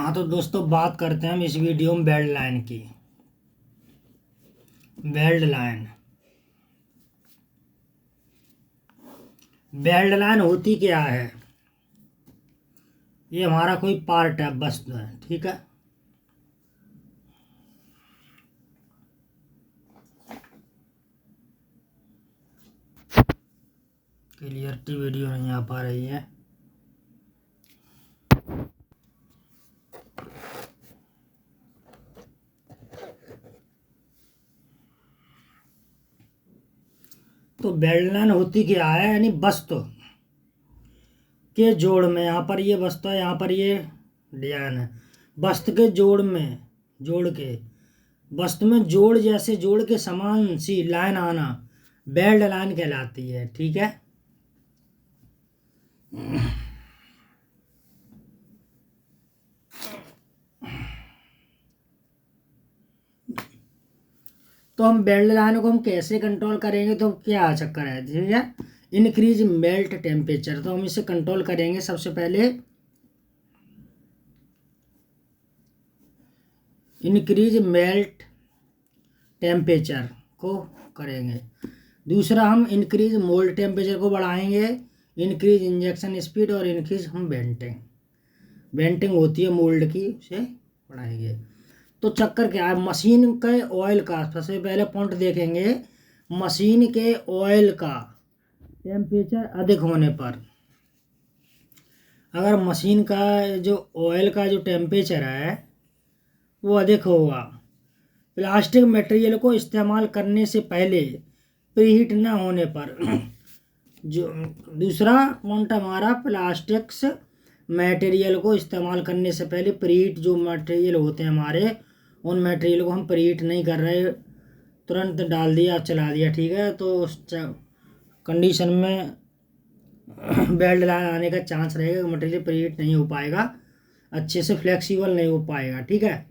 हाँ तो दोस्तों बात करते हैं हम इस वीडियो में बेल्ट लाइन की। बेल्ट लाइन होती क्या है? ये हमारा कोई पार्ट है, बस है, ठीक है। क्लियरिटी वीडियो नहीं आ पा रही है। तो बेल्ट लाइन होती क्या है, यानी वस्तु के जोड़ में, यहाँ पर ये वस्तु है, यहाँ पर ये डिजाइन है। वस्तु के जोड़ के वस्तु में जोड़ जैसे जोड़ के समान सी लाइन आना बेल्ट लाइन कहलाती है, ठीक है। तो हम बेल्ट लाइन को हम कैसे कंट्रोल करेंगे, तो क्या चक्कर है, ठीक है। इंक्रीज मेल्ट टेम्परेचर, तो हम इसे कंट्रोल करेंगे। सबसे पहले इंक्रीज मेल्ट टेम्परेचर को करेंगे। दूसरा हम इंक्रीज मोल्ड टेम्परेचर को बढ़ाएंगे। इंक्रीज इंजेक्शन स्पीड और इंक्रीज हम वेंटिंग होती है मोल्ड की, उसे बढ़ाएंगे। तो चक्कर क्या है, मशीन के ऑयल का सबसे पहले पॉइंट देखेंगे। मशीन के ऑयल का टेम्परेचर अधिक होने पर, अगर मशीन का जो ऑयल का जो टेम्परेचर है वो अधिक होगा, प्लास्टिक मटेरियल को इस्तेमाल करने से पहले प्रीहीट न होने पर जो दूसरा पॉइंट हमारा, प्लास्टिक्स मटेरियल को इस्तेमाल करने से पहले प्रीहीट, जो मटेरियल होते हैं हमारे, उन मटेरियल को हम प्रीहीट नहीं कर रहे, तुरंत डाल दिया चला दिया, ठीक है। तो उस कंडीशन में बेल्ट लाइन आने का चांस रहेगा, मटेरियल प्रीहीट नहीं हो पाएगा, अच्छे से फ्लेक्सिबल नहीं हो पाएगा, ठीक है।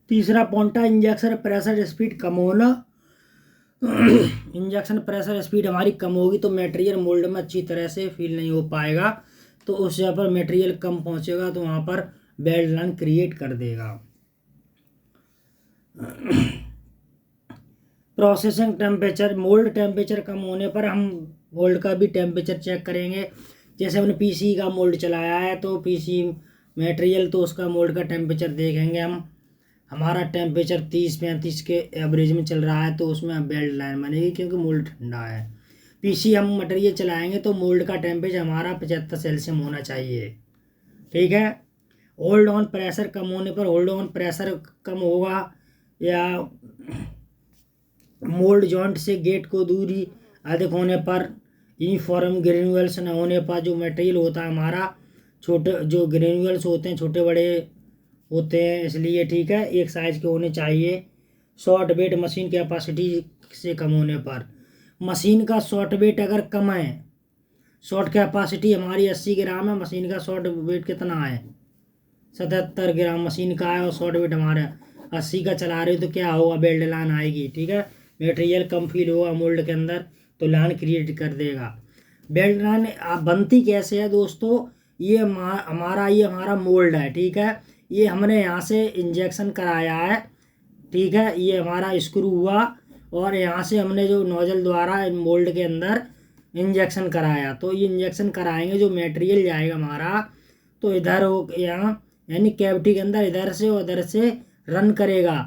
तीसरा पॉइंट है इंजेक्शन प्रेशर स्पीड कम होना। इंजेक्शन प्रेशर स्पीड हमारी कम होगी तो मटेरियल मोल्ड में अच्छी तरह से फील नहीं हो पाएगा, तो उस जगह पर मटेरियल कम पहुंचेगा तो वहां पर बेल्ट लाइन क्रिएट कर देगा। प्रोसेसिंग टेम्परेचर, मोल्ड टेम्परेचर कम होने पर हम मोल्ड का भी टेम्परेचर चेक करेंगे। जैसे हमने पीसी का मोल्ड चलाया है तो पीसी मटेरियल, तो उसका मोल्ड का टेम्परेचर देखेंगे हम। हमारा टेम्परेचर 30-35 के एवरेज में चल रहा है तो उसमें बेल्ट लाइन बनेगी, क्योंकि मोल्ड ठंडा है। पीसी हम मटेरियल चलाएंगे तो मोल्ड का टेम्परेचर हमारा 75 सेल्सियस होना चाहिए, ठीक है। होल्ड ऑन प्रेशर कम होने पर, होल्ड ऑन प्रेशर कम होगा या मोल्ड जॉइंट से गेट को दूरी अधिक होने पर, यूनिफॉर्म ग्रेन्यूल्स न होने पर, जो मटेरियल होता है हमारा, छोटे जो ग्रेन्यूल्स होते हैं छोटे बड़े होते हैं इसलिए, ठीक है, एक साइज के होने चाहिए। शॉर्ट वेट मशीन कैपेसिटी से कम होने पर, मशीन का शॉर्ट वेट अगर कम है, शॉर्ट कैपेसिटी हमारी 80 ग्राम है, मशीन का शॉर्ट वेट कितना है, 77 ग्राम मशीन का है, और शॉर्ट वेट हमारा 80 का चला रहे हो, तो क्या होगा, बेल्ट लाइन आएगी, ठीक है। मटेरियल कम फील होगा मोल्ड के अंदर तो लाइन क्रिएट कर देगा। बेल्ट लाइन बनती कैसे है दोस्तों, ये हमारा मोल्ड है, ठीक है। ये हमने यहाँ से इंजेक्शन कराया है, ठीक है, ये हमारा स्क्रू हुआ और यहाँ से हमने जो नोजल द्वारा मोल्ड के अंदर इंजेक्शन कराया, तो ये इंजेक्शन कराएंगे, जो मटेरियल जाएगा हमारा तो इधर हो, यहाँ यानी कैविटी के अंदर इधर से और इधर से रन करेगा।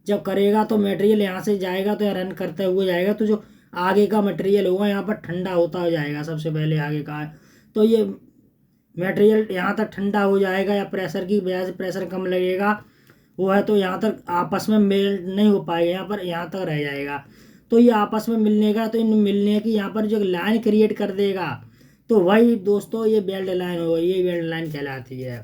जब करेगा तो मटेरियल यहाँ से जाएगा तो रन करते हुए जाएगा, तो जो आगे का मटेरियल होगा यहाँ पर ठंडा होता हो जाएगा, सबसे पहले आगे का है, तो ये मटेरियल यहाँ तक ठंडा हो जाएगा, या प्रेशर की वजह से प्रेशर कम लगेगा वो है, तो यहाँ तक आपस में मेल्ट नहीं हो पाएगा, यहाँ पर यहाँ तक रह जाएगा। तो ये आपस में मिलने का, तो इन मिलने की यहाँ पर जो लाइन क्रिएट कर देगा, तो वही दोस्तों ये बेल्ट लाइन होगा, ये बेल्ट लाइन कहलाती है।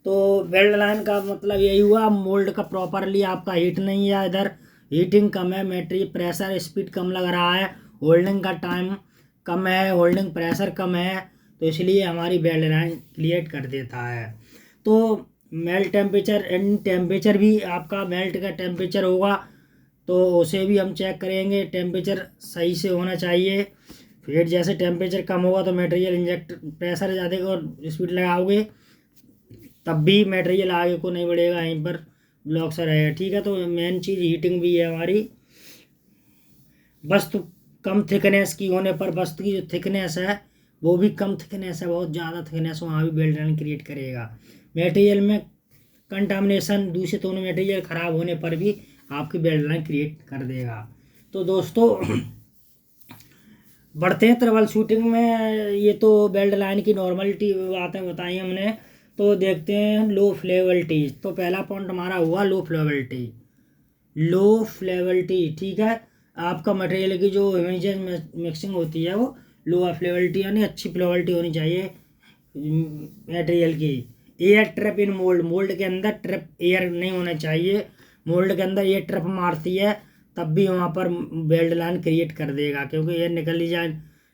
तो बेल्ट लाइन का मतलब यही हुआ, मोल्ड का प्रॉपरली आपका हीट नहीं है, इधर हीटिंग कम है, मटेरियल प्रेशर स्पीड कम लग रहा है, होल्डिंग का टाइम कम है, होल्डिंग प्रेशर कम है, तो इसलिए हमारी बेल्ट लाइन क्रिएट कर देता है। तो मेल्ट टेम्परेचर एंड टेम्परेचर भी आपका मेल्ट का टेम्परेचर होगा, तो उसे भी हम चेक करेंगे। टेम्परेचर सही से होना चाहिए। फिर जैसे टेम्परेचर कम होगा तो मटेरियल इंजेक्ट प्रेशर ज़्यादा और स्पीड लगाओगे तब भी मटेरियल आगे को नहीं बढ़ेगा, यहीं पर ब्लॉक सा रहेगा। ठीक है, तो मेन चीज़ हीटिंग भी है हमारी। वस्तु कम थिकनेस की होने पर वस्तु की जो थिकनेस है वो भी कम थिकनेस है, बहुत ज़्यादा थिकनेस वहाँ भी बेल्ट लाइन क्रिएट करेगा। मटेरियल में कंटामिनेशन, दूषित होने मटेरियल ख़राब होने पर भी आपकी बेल्ट लाइन क्रिएट कर देगा। तो दोस्तों बढ़ते हैं ट्रबल शूटिंग में। ये तो बेल्ट लाइन की नॉर्मलिटी बातें बताई हमने। तो देखते हैं लो फ्लेबिलिटी। तो पहला पॉइंट हमारा हुआ लो फ्लेबिलिटी। लो फ्लेबिलिटी, ठीक है, आपका मटेरियल की जो इमेजेस मिक्सिंग होती है वो लो फ्लेबिलिटी यानी अच्छी फ्लेबिलिटी होनी चाहिए मटेरियल की। एयर ट्रैप इन मोल्ड, मोल्ड के अंदर ट्रैप एयर नहीं होना चाहिए। मोल्ड के अंदर एयर ट्रैप मारती है तब भी वहाँ पर बेल्ट लाइन क्रिएट कर देगा, क्योंकि एयर निकल ही जाए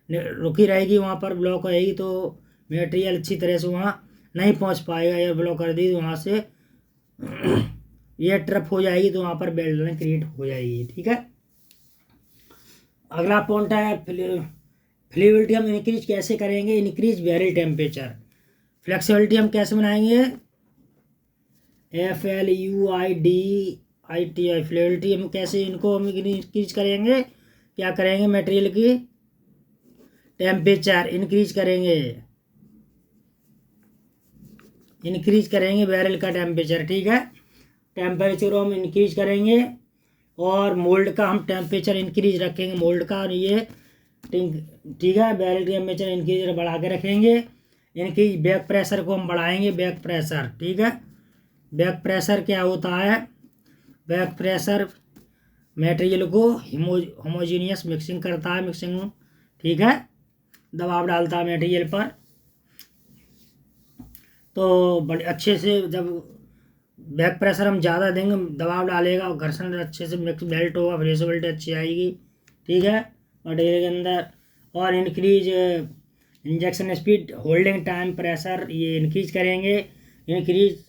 रुकी रहेगी वहाँ पर, ब्लॉक रहेगी तो मटेरियल अच्छी तरह से वहाँ नहीं पहुँच पाएगा। एयर ब्लॉक कर दी तो वहाँ से एयर ट्रैप हो जाएगी तो वहाँ पर बेल्ट लाइन क्रिएट हो जाएगी। ठीक है, अगला पॉइंट है फ्लेबिलिटी हम इंक्रीज कैसे करेंगे। Increase very temperature. फ्लेक्सिबिलिटी हम कैसे बनाएंगे, FLUIDITI। फ्लेबिलिटी हम कैसे इनको हम इंक्रीज करेंगे, क्या करेंगे, मटेरियल की टेम्परेचर इंक्रीज करेंगे बैरल का टेम्परेचर। ठीक है, टेम्परेचर हम इंक्रीज करेंगे और मोल्ड का हम टेम्परेचर इंक्रीज रखेंगे, मोल्ड का। और ये ठीक है, बैरल टेम्परेचर इंक्रीज बढ़ा के रखेंगे। इंक्रीज बैक प्रेशर को हम बढ़ाएंगे, बैक प्रेशर। ठीक है, बैक प्रेशर क्या होता है, बैक प्रेशर मटेरियल को होमोजीनियस मिक्सिंग करता है, मिक्सिंग, ठीक है, दबाव डालता है मटेरियल पर। तो बड़े अच्छे से जब बैक प्रेशर हम ज़्यादा देंगे, दबाव डालेगा और घर्षण अच्छे से मिक्स बेल्ट होगा, फ्लेक्सिबिलिटी अच्छी आएगी। ठीक है, मटेरियल के अंदर। और increase injection speed, holding time, pressure ये इंक्रीज करेंगे। इंक्रीज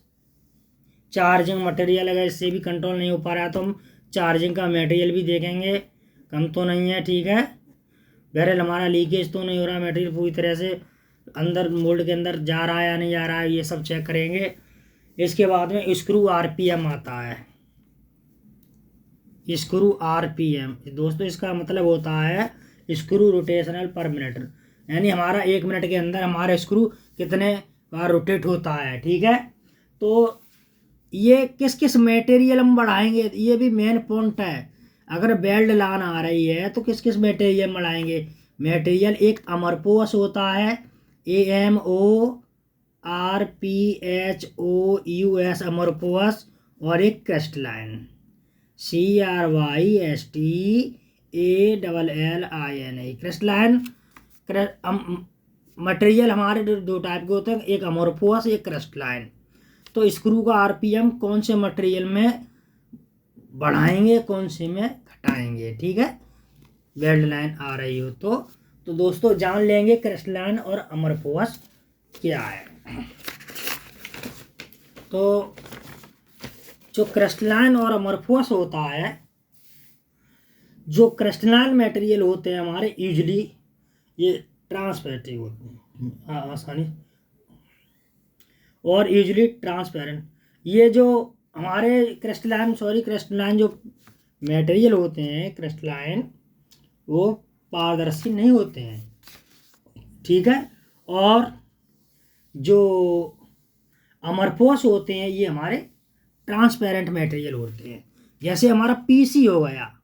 चार्जिंग मटेरियल, अगर इससे भी कंट्रोल नहीं हो पा रहा तो हम चार्जिंग का मटेरियल भी देखेंगे, कम तो नहीं है। ठीक है, बैरल हमारा लीकेज तो नहीं हो रहा, मटेरियल पूरी तरह से अंदर मोल्ड के अंदर जा रहा है या नहीं जा रहा है, ये सब चेक करेंगे। इसके बाद में स्क्रू RPM आता है। स्क्रू RPM दोस्तों इसका मतलब होता है स्क्रू रोटेशनल पर मिनट, यानी हमारा 1 मिनट के अंदर हमारा स्क्रू कितने बार रोटेट होता है। ठीक है, तो ये किस किस मटेरियल हम बढ़ाएंगे, ये भी मेन पॉइंट है। अगर बेल्ट लान आ रही है तो किस किस मटेरियल बढ़ाएंगे। मटेरियल एक अमरपोस होता है, AMORPHOUS अमरपोस, और एक क्रिस्टलाइन CRYSTALLIN क्रिस्टलाइन। मटेरियल हमारे दो टाइप के होते हैं, एक अमरपोस एक क्रिस्टलाइन। तो स्क्रू का RPM कौन से मटेरियल में बढ़ाएंगे, कौन से में घटाएंगे। ठीक है, बेल्ट लाइन आ रही हो तो दोस्तों जान लेंगे क्रिस्टलाइन और अमरपोस क्या है। तो जो क्रिस्टलाइन और अमरपोस होता है, जो क्रिस्टलाइन मटेरियल होते हैं हमारे यूजली ये ट्रांसपेरेंट होते हैं, आसानी और यूजली ट्रांसपेरेंट। ये जो हमारे क्रिस्टलाइन जो मटेरियल होते हैं क्रिस्टलाइन, वो पारदर्शी नहीं होते हैं। ठीक है, और जो अमरपोस होते हैं ये हमारे ट्रांसपेरेंट मटेरियल होते हैं। जैसे हमारा PC हो गया,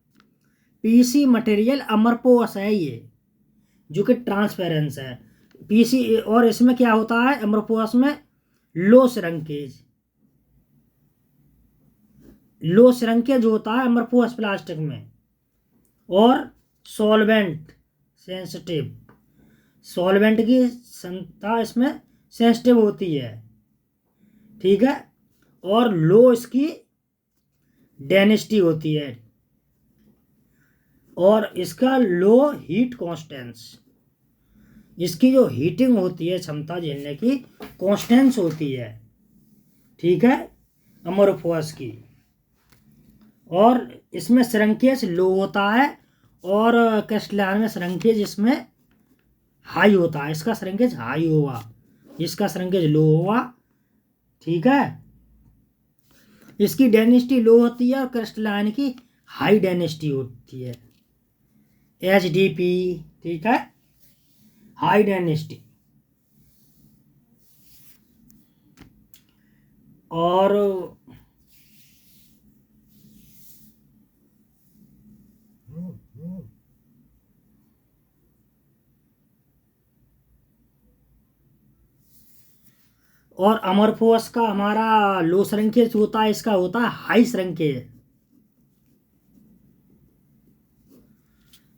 PC मटेरियल अमरपोस है ये, जो कि ट्रांसपेरेंस है PC। और इसमें क्या होता है अमरपोस में, लो श्रंकेज होता है अमरपोस प्लास्टिक में। और सॉल्वेंट की क्षमता इसमें सेंसिटिव होती है। ठीक है, और लो इसकी डेंसिटी होती है, और इसका लो हीट कॉन्स्टेंस, इसकी जो हीटिंग होती है क्षमता झेलने की कॉन्स्टेंस होती है। ठीक है, अमरपोस की। और इसमें श्रंकेज लो होता है और क्रिस्टलाइन में श्रंकेज इसमें हाई होता है। इसका श्रंकेज हाई होगा, इसका श्रंकेज लो होगा। ठीक है, इसकी डेंसिटी लो होती है और क्रिस्टलाइन की हाई डेंसिटी होती है, HDP। ठीक है, हाई डेंसिटी। और अमरफोर्स का हमारा लो श्रंकेज होता है, इसका होता है हाई श्रंकेज।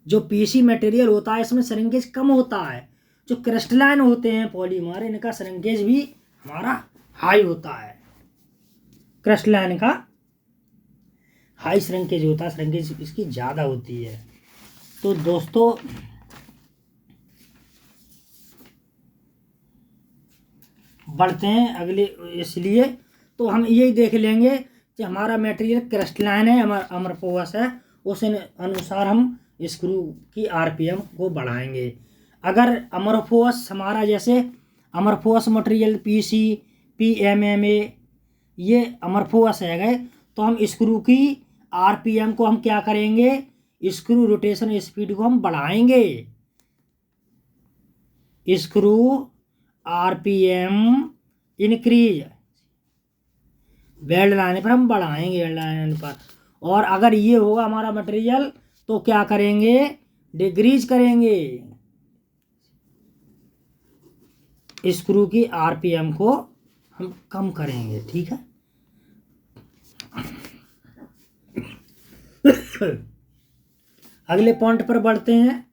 जो पीसी मटेरियल होता है इसमें श्रंकेज कम होता है। जो क्रिस्टलाइन होते हैं पॉलीमर, इनका श्रंकेज भी हमारा हाई होता है। क्रिस्टलाइन का हाई श्रंकेज होता है, श्रंकेज इसकी ज़्यादा होती है। तो दोस्तों बढ़ते हैं अगले। इसलिए तो हम यही देख लेंगे कि हमारा मटेरियल क्रिस्टलाइन है, अमरफोर्स है, उस अनुसार हम स्क्रू की RPM को बढ़ाएंगे। अगर अमरफोर्स हमारा जैसे अमरफोर्स मटेरियल PC, PMMA ये अमरफोर्स है गए, तो हम स्क्रू की RPM को हम क्या करेंगे, स्क्रू रोटेशन स्पीड को हम बढ़ाएंगे। स्क्रू RPM इंक्रीज, वेल्ड लाने पर हम बढ़ाएंगे, वेल्ड लाने पर। और अगर ये होगा हमारा मटेरियल तो क्या करेंगे, डिक्रीज करेंगे, स्क्रू की RPM को हम कम करेंगे। ठीक है, अगले पॉइंट पर बढ़ते हैं।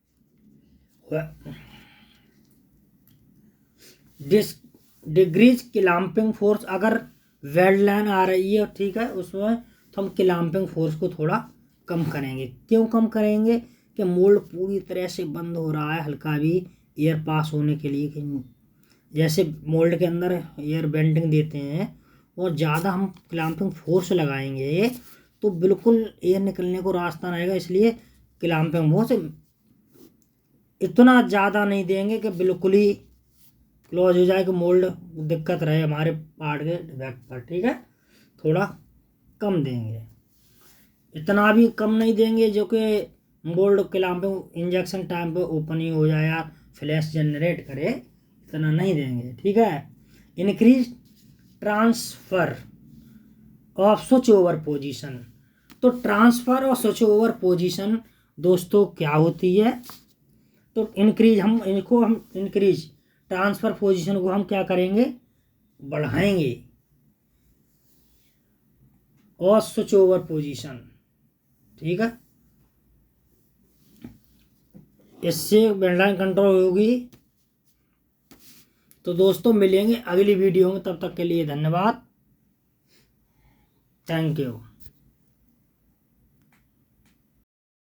Decrease clamping force. अगर वेल्ड लाइन आ रही है, ठीक है, उसमें तो हम क्लैंपिंग फोर्स को थोड़ा कम करेंगे। क्यों कम करेंगे, कि मोल्ड पूरी तरह से बंद हो रहा है, हल्का भी एयर पास होने के लिए। जैसे मोल्ड के अंदर एयर बेंडिंग देते हैं और ज़्यादा हम क्लैंपिंग फोर्स लगाएंगे तो बिल्कुल एयर निकलने को रास्ता नहीं रहेगा। इसलिए क्लैंपिंग फोर्स इतना ज़्यादा नहीं देंगे कि बिल्कुल ही क्लोज हो जाए कि मोल्ड दिक्कत रहे हमारे पार्ट के बैक पर। ठीक है, थोड़ा कम देंगे, इतना भी कम नहीं देंगे जो कि मोल्ड क्लैंपिंग इंजेक्शन टाइम पे ओपन ही हो जाए या फ्लैश जनरेट करे, इतना नहीं देंगे। ठीक है, increase transfer off switch over position. तो ट्रांसफर और स्विच ओवर पोजीशन दोस्तों क्या होती है, तो इंक्रीज हम इंक्रीज ट्रांसफर पोजीशन को हम क्या करेंगे, बढ़ाएंगे, और स्विच ओवर पोजीशन। ठीक है, इससे वेल्ड कंट्रोल होगी। तो दोस्तों मिलेंगे अगली वीडियो में, तब तक के लिए धन्यवाद, थैंक यू।